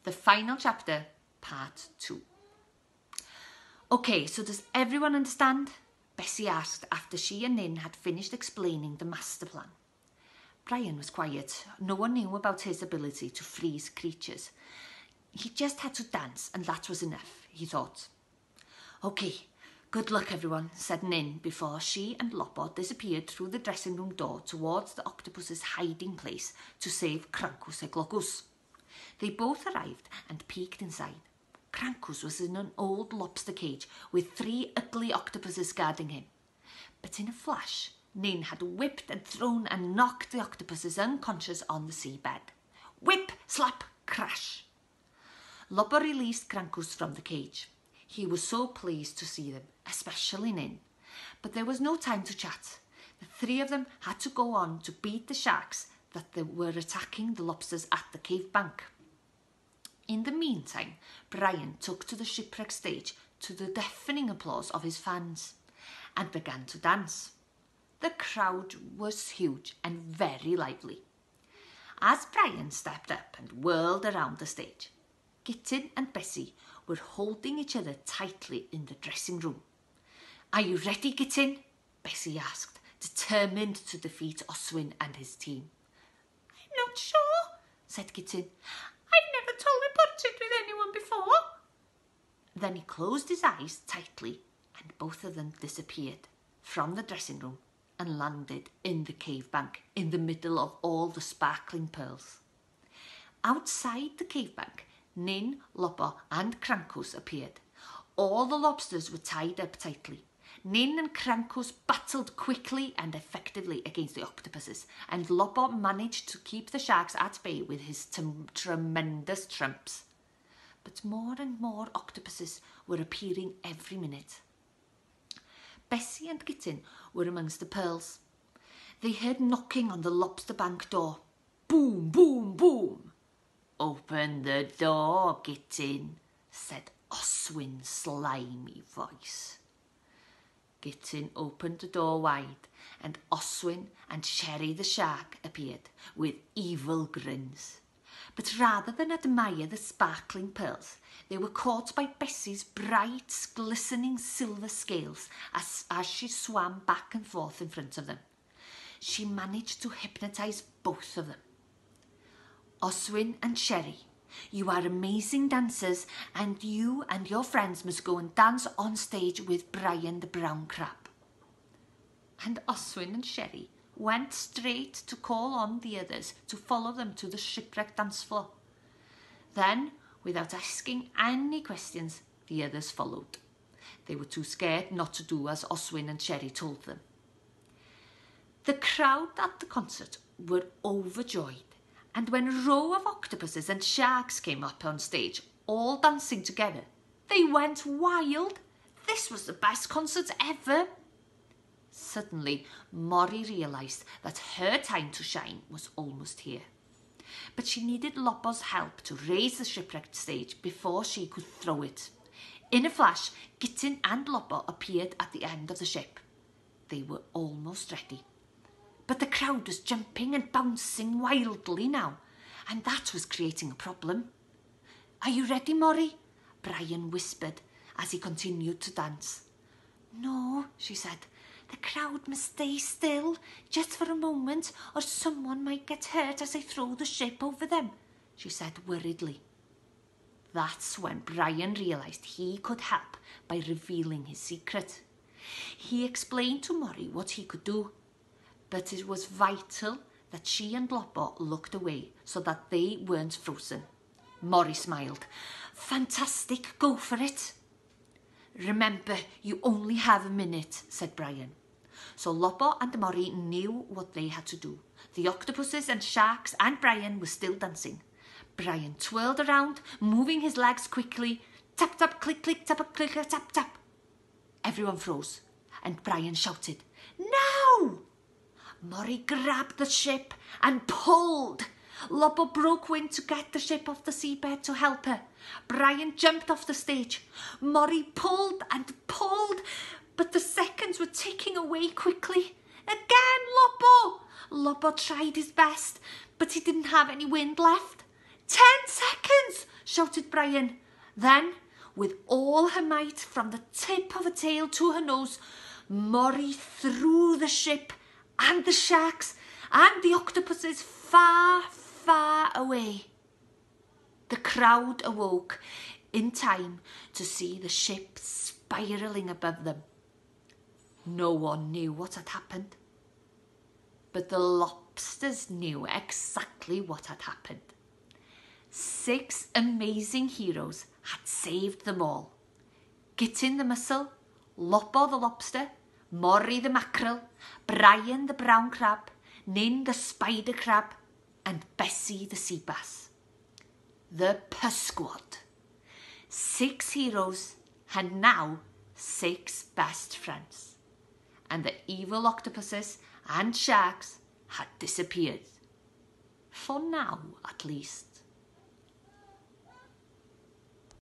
The final chapter, part 2. Okay, so does everyone understand? Bessie asked after she and Nin had finished explaining the master plan. Brian was quiet. No one knew about his ability to freeze creatures. He just had to dance and that was enough, he thought. Okay, good luck everyone, said Nin before she and Lopper disappeared through the dressing room door towards the octopus's hiding place to save Crankus Eglogus. They both arrived and peeked inside. Crankus was in an old lobster cage with 3 ugly octopuses guarding him. But in a flash, Nin had whipped and thrown and knocked the octopuses unconscious on the seabed. Whip, slap, crash. Lopper released Crankus from the cage. He was so pleased to see them, especially Nin. But there was no time to chat. The 3 of them had to go on to beat the sharks that were attacking the lobsters at the cave bank. In the meantime, Brian took to the shipwreck stage to the deafening applause of his fans and began to dance. The crowd was huge and very lively. As Brian stepped up and whirled around the stage, Kitten and Bessie were holding each other tightly in the dressing room. Are you ready, Kitten? Bessie asked, determined to defeat Oswin and his team. I'm not sure, said Kitten. I've never teleported with anyone before. Then he closed his eyes tightly and both of them disappeared from the dressing room and landed in the cave bank in the middle of all the sparkling pearls. Outside the cave bank, Nin, Lopper and Crankus appeared. All the lobsters were tied up tightly. Nin and Crankus battled quickly and effectively against the octopuses, and Lopper managed to keep the sharks at bay with his tremendous trumps. But more and more octopuses were appearing every minute. Bessie and Kitten were amongst the pearls. They heard knocking on the lobster bank door. Boom, boom, boom. Open the door, Kitten, said Oswin's slimy voice. Kitten opened the door wide and Oswin and Sherry the shark appeared with evil grins. But rather than admire the sparkling pearls, they were caught by Bessie's bright, glistening silver scales as she swam back and forth in front of them. She managed to hypnotise both of them. Oswin and Sherry, you are amazing dancers and you and your friends must go and dance on stage with Brian the brown crab. And Oswin and Sherry went straight to call on the others to follow them to the shipwreck dance floor. Then, without asking any questions, the others followed. They were too scared not to do as Oswin and Sherry told them. The crowd at the concert were overjoyed. And when a row of octopuses and sharks came up on stage, all dancing together, they went wild. This was the best concert ever. Suddenly, Mori realised that her time to shine was almost here. But she needed Lopper's help to raise the shipwrecked stage before she could throw it. In a flash, Kitten and Lopper appeared at the end of the ship. They were almost ready. But the crowd was jumping and bouncing wildly now, and that was creating a problem. Are you ready, Mori? Brian whispered as he continued to dance. No, she said. The crowd must stay still, just for a moment, or someone might get hurt as I throw the ship over them, she said worriedly. That's when Brian realised he could help by revealing his secret. He explained to Mori what he could do. But it was vital that she and Lopper looked away so that they weren't frozen. Mori smiled. Fantastic, go for it. Remember, you only have a minute, said Brian. So Lopper and Mori knew what they had to do. The octopuses and sharks and Brian were still dancing. Brian twirled around, moving his legs quickly. Tap, tap, click, click, tap, click, tap, tap. Everyone froze, and Brian shouted, Now! Mori grabbed the ship and pulled. Lopper broke wind to get the ship off the seabed to help her. Brian jumped off the stage. Mori pulled and pulled, but the seconds were ticking away quickly. Again, Lopper! Lopper tried his best, but he didn't have any wind left. 10 seconds! shouted Brian. Then, with all her might, from the tip of her tail to her nose, Mori threw the ship and the sharks and the octopuses far, far away. The crowd awoke in time to see the ship spiralling above them. No one knew what had happened, but the lobsters knew exactly what had happened. 6 amazing heroes had saved them all. Gitin the mussel, Lopo the lobster, Mori the mackerel, Brian the brown crab, Nin the spider crab, and Bessie the sea bass. The PySgwod. 6 heroes had now 6 best friends, and the evil octopuses and sharks had disappeared. For now, at least.